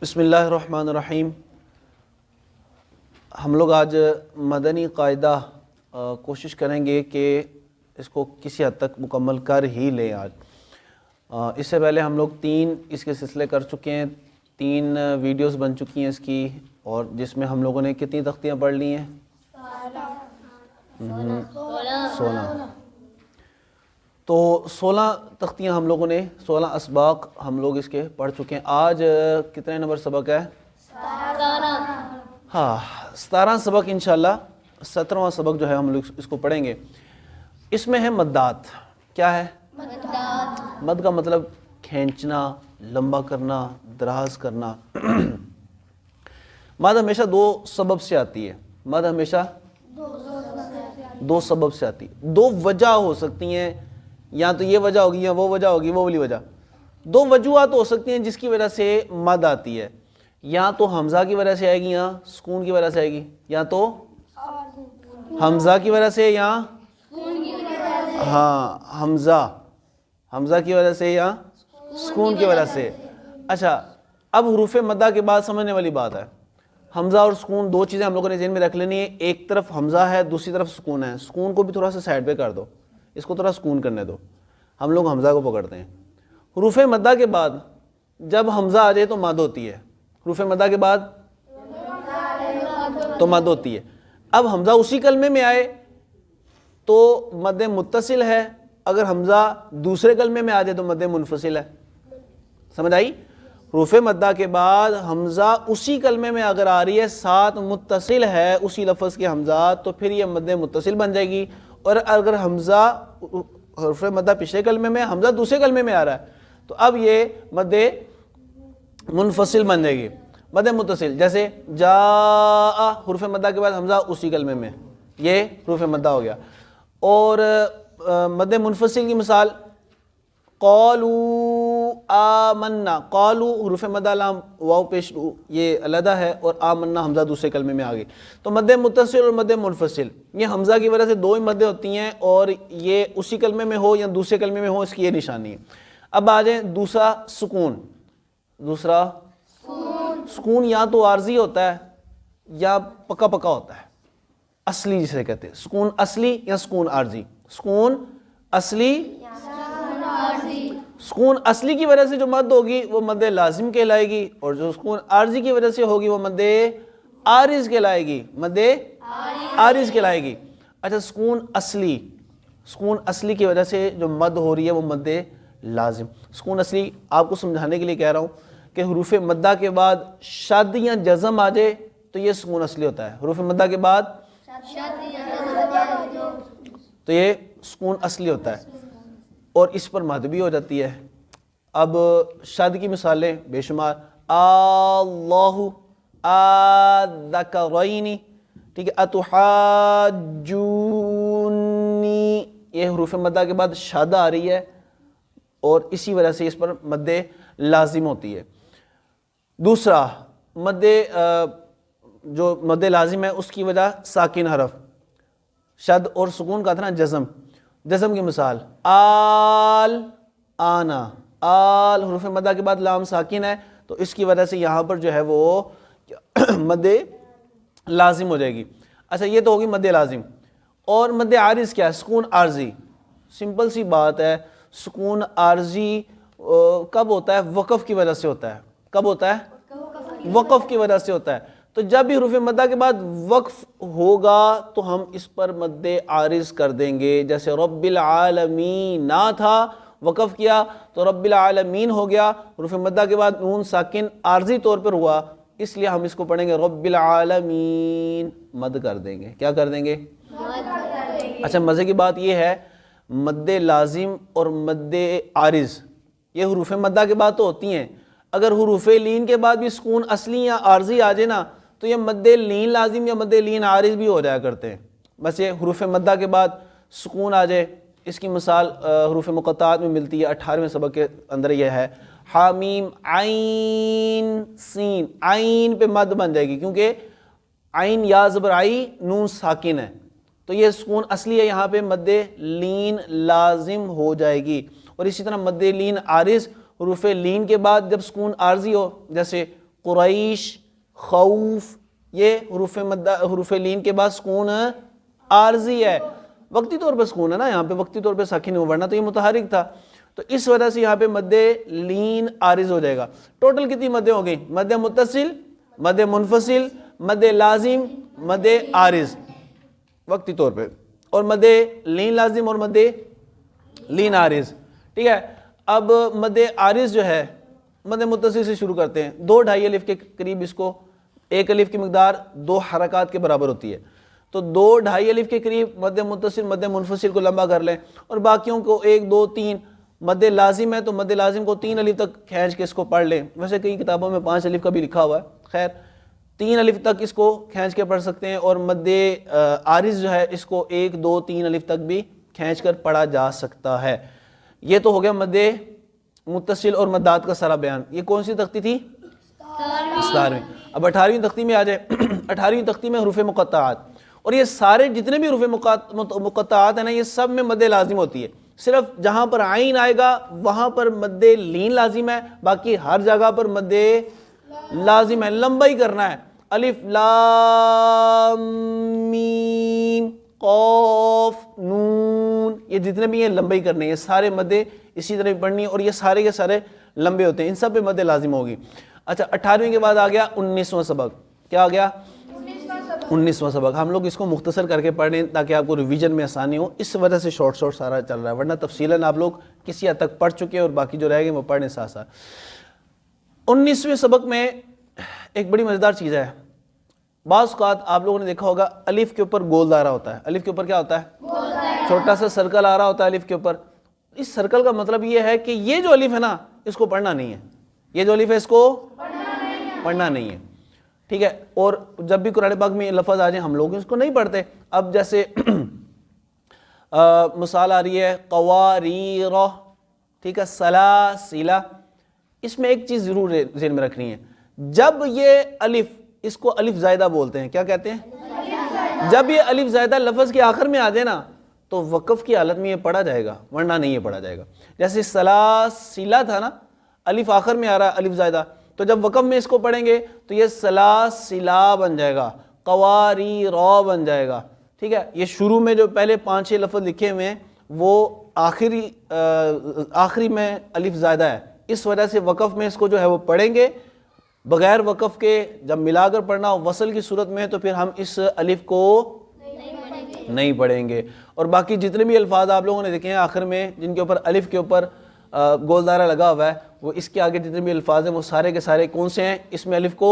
بسم اللہ الرحمن الرحیم۔ ہم لوگ آج مدنی قاعدہ کوشش کریں گے کہ اس کو کسی حد تک مکمل کر ہی لیں آج۔ اس سے پہلے ہم لوگ 3 اس کے سلسلے کر چکے ہیں، 3 ویڈیوز بن چکی ہیں اس کی، اور جس میں ہم لوگوں نے کتنی تختیاں پڑھ لی ہیں؟ 16۔ تو 16 تختیاں ہم لوگوں نے، 16 اسباق ہم لوگ اس کے پڑھ چکے ہیں۔ آج کتنے نمبر سبق ہے؟ 17 سبق انشاءاللہ، 17واں سبق جو ہے ہم لوگ اس کو پڑھیں گے۔ اس میں ہے مدات۔ کیا ہے؟ مد کا مطلب کھینچنا، لمبا کرنا، دراز کرنا۔ مد ہمیشہ 2 سبب سے آتی ہے، مد ہمیشہ 2 سبب سے آتی ہے۔ 2 وجہ ہو سکتی ہیں، یا تو یہ وجہ ہوگی یا وہ وجہ ہوگی، وہ والی وجہ۔ 2 وجوہات ہو سکتی ہیں جس کی وجہ سے مد آتی ہے، یا تو حمزہ کی وجہ سے آئے گی یا سکون کی وجہ سے آئے گی، یا تو حمزہ کی وجہ سے یا حمزہ کی وجہ سے یا سکون کی وجہ سے۔ اچھا، اب حروف مدہ کے بعد سمجھنے والی بات ہے، حمزہ اور سکون 2 چیزیں ہم لوگوں نے ذہن میں رکھ لینی ہے۔ ایک طرف حمزہ ہے، دوسری طرف سکون ہے۔ سکون کو بھی تھوڑا سا سائڈ پہ کر دو، اس کو تھوڑا سکون کرنے دو، ہم لوگ حمزہ کو پکڑتے ہیں۔ حروف مدہ کے بعد جب حمزہ آ جائے تو مد ہوتی ہے، حروف مدہ کے بعد تو مد ہوتی ہے۔ اب حمزہ اسی کلمے میں آئے تو مد متصل ہے، اگر حمزہ دوسرے کلمے میں آ جائے تو مد منفصل ہے۔ سمجھ آئی؟ حروف مدہ کے بعد حمزہ اسی کلمے میں اگر آ رہی ہے، ساتھ متصل ہے اسی لفظ کے حمزہ، تو پھر یہ مد متصل بن جائے گی۔ اور اگر حمزہ حروف مدہ پچھلے کلمے میں، حمزہ دوسرے کلمے میں آ رہا ہے، تو اب یہ مد منفصل بن جائے گی، مد متصل۔ جیسے جاء، حروف مدہ کے بعد حمزہ اسی کلمے میں، یہ حروف مدہ ہو گیا۔ اور مد منفصل کی مثال قالوا آمنا، قالوا حروف مدہ لام واو پیش یہ علیحدہ ہے، اور آمنا حمزہ دوسرے کلمے میں آ گئی۔ تو مد متصل اور مد منفصل یہ حمزہ کی وجہ سے 2 ہی مدیں ہوتی ہیں، اور یہ اسی کلمے میں ہو یا دوسرے کلمے میں ہو، اس کی یہ نشانی ہے۔ اب آ جائیں دوسرا سکون۔ دوسرا سکون یا تو عارضی ہوتا ہے یا پکا پکا ہوتا ہے، اصلی جسے کہتے ہیں۔ سکون اصلی یا سکون عارضی؟ سکون اصلی، سکون اصلی کی وجہ سے جو مد ہوگی وہ مد لازم کہلائے گی، اور جو سکون عارضی کی وجہ سے ہوگی وہ مد عارض کہلائے گی، مد عارض کہلائے گی۔ اچھا، سکون اصلی کی وجہ سے جو مد ہو رہی ہے وہ مد لازم۔ سکون اصلی آپ کو سمجھانے کے لیے کہہ رہا ہوں کہ حروف مدہ کے بعد شد یا جزم آ جائے تو یہ سکون اصلی ہوتا ہے۔ حروف مدہ کے بعد تو یہ سکون اصلی ہوتا ہے، اور اس پر مد بھی ہو جاتی ہے۔ اب شد کی مثالیں بے شمار، اللہ الذکرین، ٹھیک ہے، اتحاجونی، یہ حروف مدہ کے بعد شد آ رہی ہے، اور اسی وجہ سے اس پر مد لازم ہوتی ہے۔ دوسرا جو مد لازم ہے اس کی وجہ ساکن حرف، شد اور سکون کا تھا نا جزم۔ جزم کی مثال آل آنا، آل حروف مدہ کے بعد لام ساکن ہے، تو اس کی وجہ سے یہاں پر جو ہے وہ مد لازم ہو جائے گی۔ اچھا، یہ تو ہوگی مد لازم۔ اور مد عارض کیا ہے؟ سکون عارضی۔ سمپل سی بات ہے، سکون عارضی کب ہوتا ہے؟ وقف کی وجہ سے ہوتا ہے۔ کب ہوتا ہے؟ وقف کی وجہ سے ہوتا ہے۔ تو جب بھی حروف مدہ کے بعد وقف ہوگا تو ہم اس پر مد عارض کر دیں گے۔ جیسے رب العالمین نہ تھا، وقف کیا تو رب العالمین ہو گیا، حروف مدہ کے بعد نون ساکن عارضی طور پر ہوا، اس لیے ہم اس کو پڑھیں گے رب العالمین، مد کر دیں گے۔ کیا کر دیں گے؟ اچھا، مزے کی بات یہ ہے، مد لازم اور مد عارض یہ حروف مدہ کے بعد تو ہوتی ہیں، اگر حروف لین کے بعد بھی سکون اصلی یا عارضی آ جائے نا تو یہ مد لین لازم یا مد لین عارض بھی ہو جایا کرتے ہیں۔ بس یہ حروف مدہ کے بعد سکون آ جائے، اس کی مثال حروف مقطعات میں ملتی ہے، 18ویں سبق کے اندر یہ ہے، حامیم عین سین، عین پہ مد بن جائے گی، کیونکہ عین یا زبر آئی نون ساکن ہے، تو یہ سکون اصلی ہے، یہاں پہ مد لین لازم ہو جائے گی۔ اور اسی طرح مد لین عارض، حروف لین کے بعد جب سکون عارضی ہو، جیسے قریش، خوف، یہ حروف لین کے بعد سکون عارضی ہے، وقتی طور پہ سکون ہے نا، یہاں پہ وقتی طور پہ ساکن ہو، ورنہ تو یہ متحرک تھا، تو اس وجہ سے یہاں پہ مد لین عارض ہو جائے گا۔ ٹوٹل کتنی مدیں ہو گئی؟ مد متصل، مد منفصل، مد لازم، مد عارض وقتی طور پہ، اور مد لین لازم اور مد لین عارض، ٹھیک ہے۔ اب مد عارض جو ہے مد متصل سے شروع کرتے ہیں، 2-2.5 الف کے قریب، اس کو 1 الف کی مقدار 2 حرکات کے برابر ہوتی ہے، تو 2-2.5 الف کے قریب مد متصل مد منفصل کو لمبا کر لیں، اور باقیوں کو 1 2 3 مد لازم ہے تو مد لازم کو 3 الف تک کھینچ کے اس کو پڑھ لیں، ویسے کئی کتابوں میں 5 الف کا بھی لکھا ہوا ہے، خیر 3 الف تک اس کو کھینچ کے پڑھ سکتے ہیں، اور مد عارض جو ہے اس کو 1 2 3 الف تک بھی کھینچ کر پڑھا جا سکتا ہے۔ یہ تو ہو گیا مد متصل اور مدات کا سارا بیان۔ یہ کون سی تختی تھی؟ 17ویں۔ اب 18ویں تختی میں آ جائے۔ 18ویں تختی میں حروف مقطعات، اور یہ سارے جتنے بھی حروف مقطعات ہیں نا، یہ سب میں مد لازم ہوتی ہے، صرف جہاں پر عین آئے گا وہاں پر مد لین لازم ہے، باقی ہر جگہ پر مد لازم ہے، لمبا ہی کرنا ہے۔ الف لام میم قاف نون، یہ جتنے بھی ہیں لمبے ہی کرنے ہیں، یہ سارے مدیں اسی طرح پڑھنی ہے، اور یہ سارے کے سارے لمبے ہوتے ہیں، ان سب پہ مد لازم ہوگی۔ اچھا 18ویں کے بعد آ گیا 19واں سبق۔ کیا آ گیا؟ 19واں سبق۔ ہم لوگ اس کو مختصر کر کے پڑھ رہے ہیں تاکہ آپ کو ریویژن میں آسانی ہو، اس وجہ سے شارٹ سارا چل رہا ہے، ورنہ تفصیلاً آپ لوگ کسی حد تک پڑھ چکے اور باقی جو رہ گئے وہ پڑھنے ساتھ ساتھ۔ 19ویں سبق میں ایک بڑی مزیدار چیز ہے، بعض اوقات آپ لوگوں نے دیکھا ہوگا الف کے اوپر گول دائرہ ہوتا ہے، الف کے اوپر کیا ہوتا ہے؟ چھوٹا سا سرکل آ رہا ہوتا ہے الف کے اوپر۔ اس سرکل کا مطلب یہ ہے کہ یہ جو الف ہے نا اس کو پڑھنا نہیں ہے، یہ جو الف ہے اس کو پڑھنا نہیں ہے، ٹھیک ہے۔ اور جب بھی قرآن پاک میں لفظ آ جائیں ہم لوگ اس کو نہیں پڑھتے۔ اب جیسے مثال آ رہی ہے قواریر، ٹھیک ہے، سلاسلہ، اس میں ایک چیز ضرور ذہن میں رکھنی ہے، جب یہ الف، اس کو الف زائدہ بولتے ہیں، کیا کہتے ہیں؟ جب یہ الف زائدہ لفظ کے آخر میں آ جائے نا تو وقف کی حالت میں یہ پڑھا جائے گا، ورنہ نہیں یہ پڑھا جائے گا۔ جیسے سلاسلہ تھا نا، الف آخر میں آ رہا ہے الف زائدہ، تو جب وقف میں اس کو پڑھیں گے تو یہ سلاسلہ بن جائے گا، قواریرا بن جائے گا، ٹھیک ہے۔ یہ شروع میں جو پہلے 5-6 لفظ لکھے ہوئے ہیں وہ آخری میں الف زائدہ ہے، اس وجہ سے وقف میں اس کو جو ہے وہ پڑھیں گے، بغیر وقف کے جب ملا کر پڑھنا ہو وصل کی صورت میں تو پھر ہم اس الف کو نہیں پڑھیں گے۔ اور باقی جتنے بھی الفاظ آپ لوگوں نے دیکھے ہیں آخر میں جن کے اوپر الف کے اوپر گول دائرہ لگا ہوا ہے، وہ اس کے آگے جتنے بھی الفاظ ہیں وہ سارے کے سارے کون سے ہیں؟ اس میں الف کو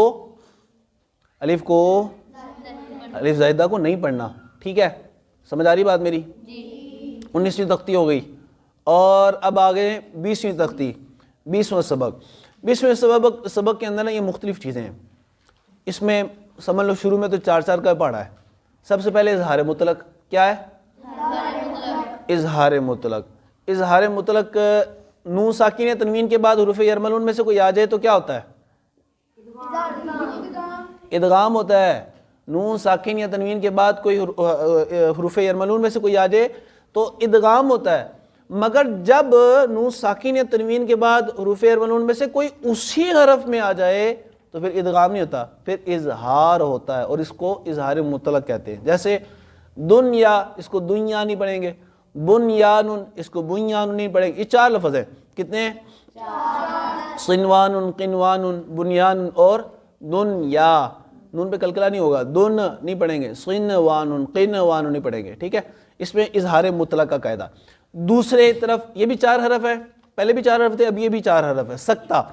الف زائدہ کو نہیں پڑھنا، ٹھیک ہے، سمجھ آ رہی بات میری؟ 19ویں تختی ہو گئی، اور اب آگے 20ویں تختی، 20واں سبق۔ 20ویں سبق کے اندر نا یہ مختلف چیزیں ہیں، اس میں سمجھ لو شروع میں تو 4 کا پڑھا ہے۔ سب سے پہلے اظہار مطلق، کیا ہے؟ اظہار مطلق۔ اظہار مطلق نون ساکن تنوین کے بعد حروف یرملون میں سے کوئی آ جائے تو کیا ہوتا ہے؟ ادغام ہوتا ہے۔ نون ساکن یا تنوین کے بعد کوئی حروف یرملون میں سے کوئی آ جائے تو ادغام ہوتا ہے، مگر جب نون ساکن یا تنوین کے بعد حروف یرملون میں سے کوئی اسی حرف میں آ جائے تو پھر ادغام نہیں ہوتا، پھر اظہار ہوتا ہے، اور اس کو اظہار مطلق کہتے ہیں۔ جیسے دنیا، اس کو دنیا نہیں پڑھیں گے، بنیان، اس کو بنیان نہیں پڑھیں گے، یہ 4 لفظ ہیں، کتنے ہیں؟ صنوان، قنوان، بنیان اور دنیا، نون پہ کلکلا نہیں ہوگا، دن نہیں پڑھیں گے، صنوان قنوان نہیں پڑھیں گے، ٹھیک ہے۔ اس میں اظہار مطلق کا قاعدہ۔ دوسرے طرف یہ بھی 4 حرف ہے، پہلے بھی 4 حرف تھے، اب یہ بھی 4 حرف ہے۔ سکتہ،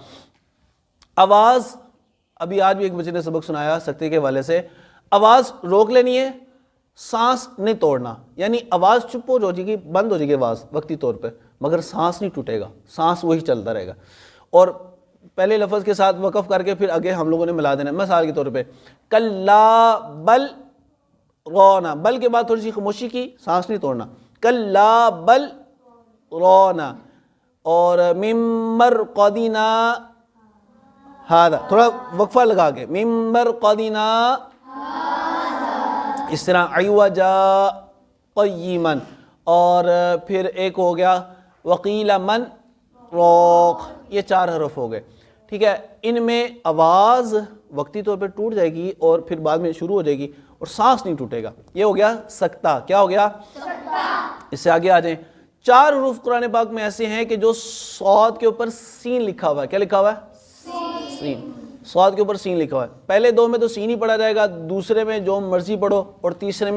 آواز، ابھی آج بھی ایک بچے نے سبق سنایا سکتے کے حوالے سے، آواز روک لینی ہے، سانس نہیں توڑنا، یعنی آواز چپ ہو جائے گی، بند ہو جائے گی آواز وقتی طور پہ، مگر سانس نہیں ٹوٹے گا، سانس وہی چلتا رہے گا، اور پہلے لفظ کے ساتھ وقف کر کے پھر آگے ہم لوگوں نے ملا دینا ہے۔ مثال کے طور پہ کلا بل رونا، بل کے بعد تھوڑی سی خاموشی کی، سانس نہیں توڑنا، کلا بل رونا، اور ممبر قدینا ہادا، تھوڑا وقفہ لگا کے ممبر قدینا، اس طرح عوجا قیما، اور پھر ایک ہو گیا وقیل من روق، یہ 4 حرف ہو گئے، ٹھیک ہے، ان میں آواز وقتی طور پہ ٹوٹ جائے گی اور پھر بعد میں شروع ہو جائے گی اور سانس نہیں ٹوٹے گا. یہ ہو گیا سکتہ. کیا ہو گیا؟ سکتہ. اس سے آگے آ جائیں. 4 حروف قرآن پاک میں ایسے ہیں کہ جو صاد کے اوپر سین لکھا ہوا ہے. کیا لکھا ہوا ہے؟ سین. صاد کے اوپر سین لکھا ہوا ہے. پہلے 2 میں تو سین ہی پڑھا جائے گا، دوسرے میں جو مرضی پڑھو اور تیسرے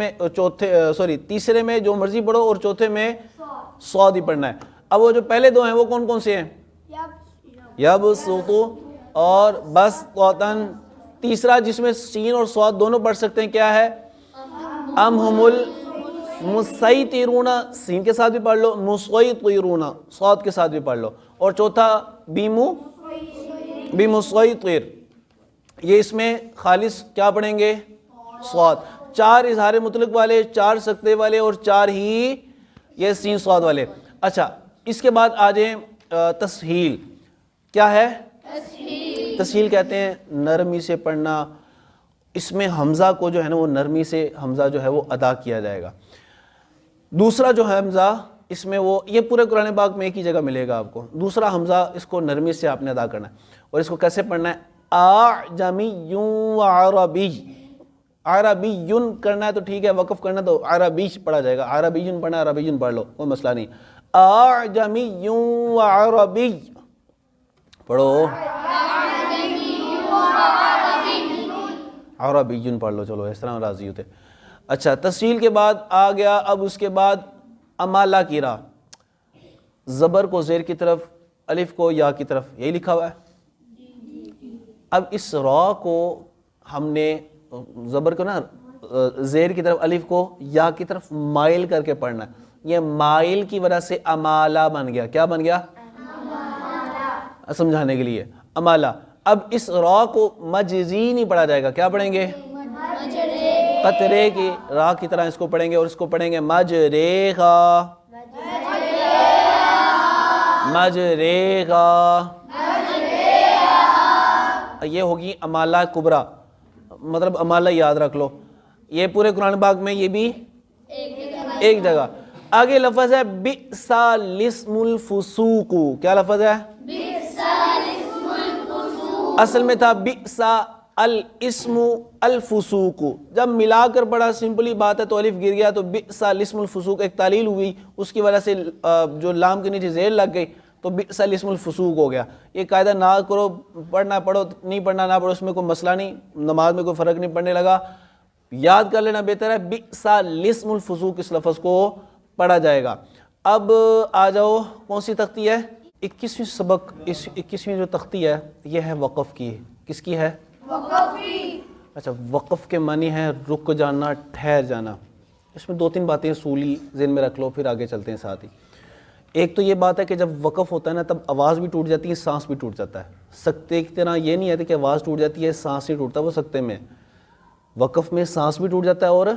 میں جو مرضی پڑھو اور چوتھے میں صاد ہی پڑھنا ہے. اب وہ جو پہلے 2 ہیں وہ کون کون سے ہیں؟ یبسطو اور بسطن. تیسرا جس میں سین اور صاد دونوں پڑھ سکتے ہیں کیا ہے؟ ام ہم المسیطرون، سین کے ساتھ بھی پڑھ لو، مسیطرون صاد کے ساتھ بھی پڑھ لو. اور چوتھا بمسیطر، یہ اس میں خالص کیا پڑھیں گے؟ صاد. 4 اظہار مطلق والے، 4 سکتے والے اور 4 ہی یہ سین صاد والے. اچھا اس کے بعد آ جائیں تسہیل. کیا ہے؟ تسہیل کہتے ہیں نرمی سے پڑھنا. اس میں حمزہ کو جو ہے نا وہ نرمی سے حمزہ جو ہے وہ ادا کیا جائے گا. دوسرا جو ہے حمزہ اس میں وہ یہ پورے قرآن پاک میں ایک ہی جگہ ملے گا آپ کو. دوسرا حمزہ اس کو نرمی سے آپ نے ادا کرنا ہے. اور اس کو کیسے پڑھنا ہے؟ اعجمی و عربی. عربیون کرنا ہے تو ٹھیک ہے، وقف کرنا تو عربی پڑھا جائے گا. عربیون پڑھنا ہے عربیون پڑھ لو، کوئی مسئلہ نہیں. اعجمی و عربی پڑھو، عربیون پڑھ لو. چلو اس طرح راضی ہوتے. اچھا تسہیل کے بعد آ گیا اب اس کے بعد امالہ کی راہ. زبر کو زیر کی طرف، الف کو یا کی طرف، یہی لکھا ہوا ہے. اب اس را کو ہم نے زبر کو نا زیر کی طرف، الف کو یا کی طرف مائل کر کے پڑھنا ہے. یہ مائل کی وجہ سے امالہ بن گیا. کیا بن گیا؟ سمجھانے کے لیے امالہ. اب اس را کو مجزی نہیں پڑھا جائے گا. کیا پڑھیں گے؟ قطرے کی را کی طرح اس کو پڑھیں گے اور اس کو پڑھیں گے مجریغا. مجریغا یہ ہوگی امالہ کبریٰ، مطلب امالہ یاد رکھ لو. یہ پورے قرآن پاک میں یہ بھی ایک جگہ. آگے لفظ ہے بئس الاسم الفسوق. کیا لفظ ہے؟ اصل میں تھا بئس الاسم الفسوق. جب ملا کر پڑھا سمپلی بات ہے تو الف گر گیا تو بئس الاسم الفسوق ایک تعلیل ہوئی، اس کی وجہ سے جو لام کے نیچے زیر لگ گئی تو بئس الاسم الفسوق ہو گیا. یہ قاعدہ نہ کرو، پڑھنا پڑھو، نہیں پڑھنا نہ پڑھو، اس میں کوئی مسئلہ نہیں، نماز میں کوئی فرق نہیں پڑنے لگا. یاد کر لینا بہتر ہے. بئس الاسم الفسوق اس لفظ کو پڑھا جائے گا. اب آ جاؤ کون سی تختی ہے؟ 21ویں سبق. 21ویں جو تختی ہے یہ ہے وقف کی. کس کی ہے؟ وقف کی. اچھا وقف کے معنی ہے رک جانا، ٹھہر جانا. اس میں 2-3 باتیں اصولی ذہن میں رکھ لو پھر آگے چلتے ہیں ساتھ ہی. ایک تو یہ بات ہے کہ جب وقف ہوتا ہے نا تب آواز بھی ٹوٹ جاتی ہے، سانس بھی ٹوٹ جاتا ہے. سکتے کی طرح یہ نہیں ہے کہ آواز ٹوٹ جاتی ہے سانس نہیں ٹوٹتا، وہ سکتے میں. وقف میں سانس بھی ٹوٹ جاتا ہے اور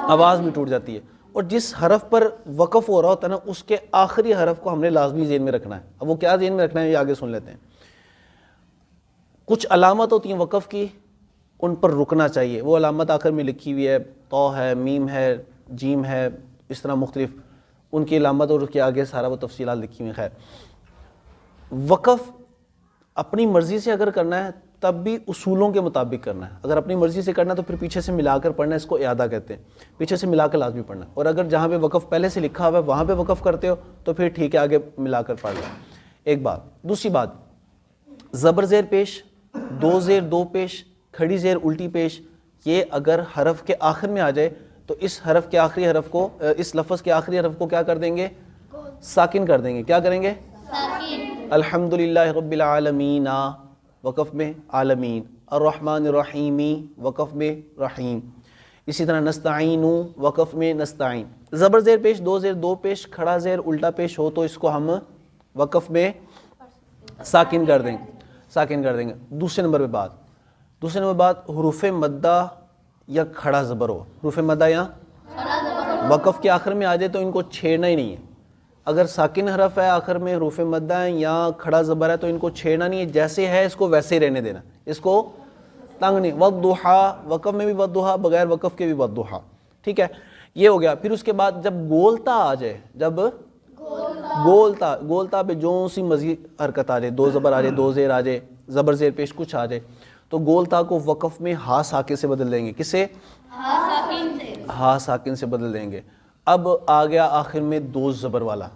آواز بھی ٹوٹ جاتی ہے. اور جس حرف پر وقف ہو رہا ہوتا ہے نا اس کے آخری حرف کو ہم نے لازمی ذہن میں رکھنا ہے. اب وہ کیا ذہن میں رکھنا ہے یہ آگے سن لیتے ہیں. کچھ علامت ہوتی ہیں وقف کی، ان پر رکنا چاہیے. وہ علامت آخر میں لکھی ہوئی ہے، تو ہے، میم ہے، جیم ہے، اس طرح مختلف ان کی علامت اور اس کے آگے سارا وہ تفصیلات لکھی ہوئی. خیر وقف اپنی مرضی سے اگر کرنا ہے تب بھی اصولوں کے مطابق کرنا ہے. اگر اپنی مرضی سے کرنا ہے تو پھر پیچھے سے ملا کر پڑھنا ہے، اس کو اعادہ کہتے ہیں. پیچھے سے ملا کر لازمی پڑھنا ہے. اور اگر جہاں پہ وقف پہلے سے لکھا ہوا ہے وہاں پہ وقف کرتے ہو تو پھر ٹھیک ہے آگے ملا کر پڑھ لو. ایک بات. دوسری بات، زبر زیر پیش، 2 زیر 2 پیش، کھڑی زیر الٹی پیش، یہ اگر حرف کے آخر میں آ جائے تو اس حرف کے آخری حرف کو، اس لفظ کے آخری حرف کو کیا کر دیں گے؟ ساکن کر دیں گے. کیا کریں گے؟ ساکن. الحمدللہ رب العالمین وقف میں عالمین، الرحمن الرحیمی وقف میں رحیم. اسی طرح نستعین وقف میں نستعین. زبر زیر پیش، 2 زیر 2 پیش، کھڑا زیر الٹا پیش ہو تو اس کو ہم وقف میں ساکن کر دیں گے، ساکن کر دیں گے. دوسرے نمبر پہ بات حروف مدہ یا کھڑا زبر ہو. حروف مدہ یا وقف کے آخر میں آ جائے تو ان کو چھیڑنا ہی نہیں ہے. اگر ساکن حرف ہے آخر میں، حروف مدہ ہے یا کھڑا زبر ہے تو ان کو چھیڑنا نہیں ہے. جیسے ہے اس کو ویسے ہی رہنے دینا، اس کو تنگ نہیں. والضحیٰ وقف میں بھی والضحیٰ، بغیر وقف کے بھی والضحیٰ. ٹھیک ہے یہ ہو گیا. پھر اس کے بعد جب گولتا آ جائے، جب گول تا پہ جو سی مزید حرکت آ جائے، دو زبر آ جائے، دو زیر آ جائے، زبر زیر پیش کچھ آ جائے، تو گول تا کو وقف میں ہا ساکن سے بدل دیں گے. کس سے؟ ہا ساکن سے بدل دیں گے. اب آ گیا آخر میں دو زبر والا.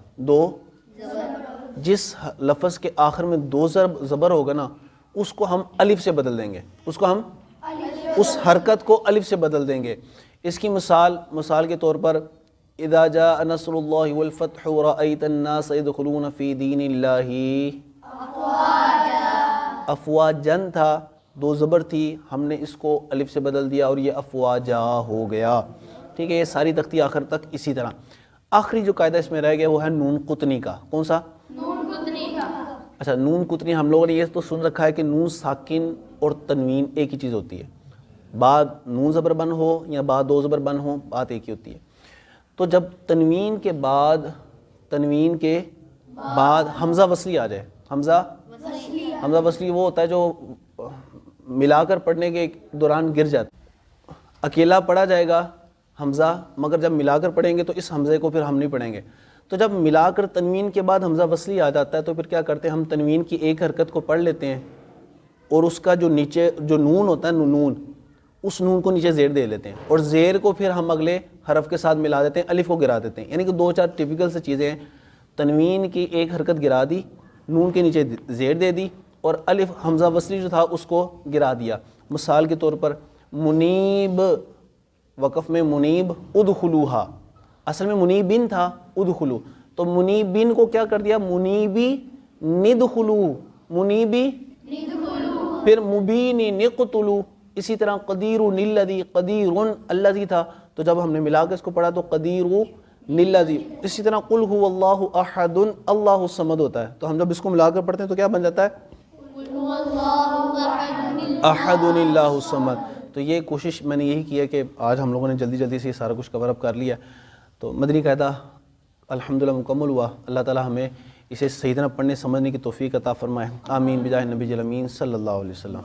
جس لفظ کے آخر میں دو زبر ہوگا نا اس کو ہم الف سے بدل دیں گے، اس کو ہم اس حرکت کو الف سے بدل دیں گے. اس کی مثال کے طور پر اذا جاء نصر اللہ والفتح ورأیت الناس يدخلون فی دین اللہ افواجن تھا، دو زبر تھی، ہم نے اس کو الف سے بدل دیا اور یہ افواجا ہو گیا. ٹھیک ہے، یہ ساری تختی آخر تک اسی طرح. آخری جو قاعدہ اس میں رہ گیا وہ ہے نون قطنی کا. کون سا؟ نون قطنی کا. اچھا، نون قطنی ہم لوگوں نے یہ تو سن رکھا ہے کہ نون ساکن اور تنوین ایک ہی چیز ہوتی ہے. بعد نون زبر بن ہو یا بعد دو زبر بن ہو، بات ایک ہی ہوتی ہے. تو جب تنوین کے بعد حمزہ وصلی آ جائے، حمزہ وصلی وہ ہوتا ہے جو ملا کر پڑھنے کے دوران گر جاتا ہے. اکیلا پڑھا جائے گا حمزہ، مگر جب ملا کر پڑھیں گے تو اس حمزے کو پھر ہم نہیں پڑھیں گے. تو جب ملا کر تنوین کے بعد حمزہ وصلی آ جاتا ہے تو پھر کیا کرتے ہیں، ہم تنوین کی ایک حرکت کو پڑھ لیتے ہیں اور اس کا جو نیچے جو نون ہوتا ہے نون، اس نون کو نیچے زیر دے لیتے ہیں اور زیر کو پھر ہم اگلے حرف کے ساتھ ملا دیتے ہیں، الف کو گرا دیتے ہیں. یعنی کہ دو چار ٹپیکل سے چیزیں ہیں. تنوین کی ایک حرکت گرا دی، نون کے نیچے زیر دے دی اور الف حمزہ وصلی جو تھا اس کو گرا دیا. مثال کے طور پر منیب، وقف میں منیب ادخلوہا، اصل میں منیبین تھا ادخلو، تو منیبین کو کیا کر دیا، منیبی ندخلو، منیبی پھر مبینی نقتلو. اسی طرح قدیرن الذی، قدیرن الذی تھا تو جب ہم نے ملا کے اس کو پڑھا تو قدیرن الذی. اسی طرح قل هو اللہ احد اللہ الصمد ہوتا ہے، تو ہم جب اس کو ملا کر پڑھتے ہیں تو کیا بن جاتا ہے، احد اللہ الصمد. تو یہ کوشش میں نے یہی کی ہے کہ آج ہم لوگوں نے جلدی سے سارا کچھ کور اپ کر لیا. تو مدنی قاعدہ الحمدللہ مکمل ہوا. اللہ تعالی ہمیں اسے صحیح طرح پڑھنے سمجھنے کی توفیق عطا فرمائے. آمین بجاہ نبی الامین صلی اللہ علیہ وسلم.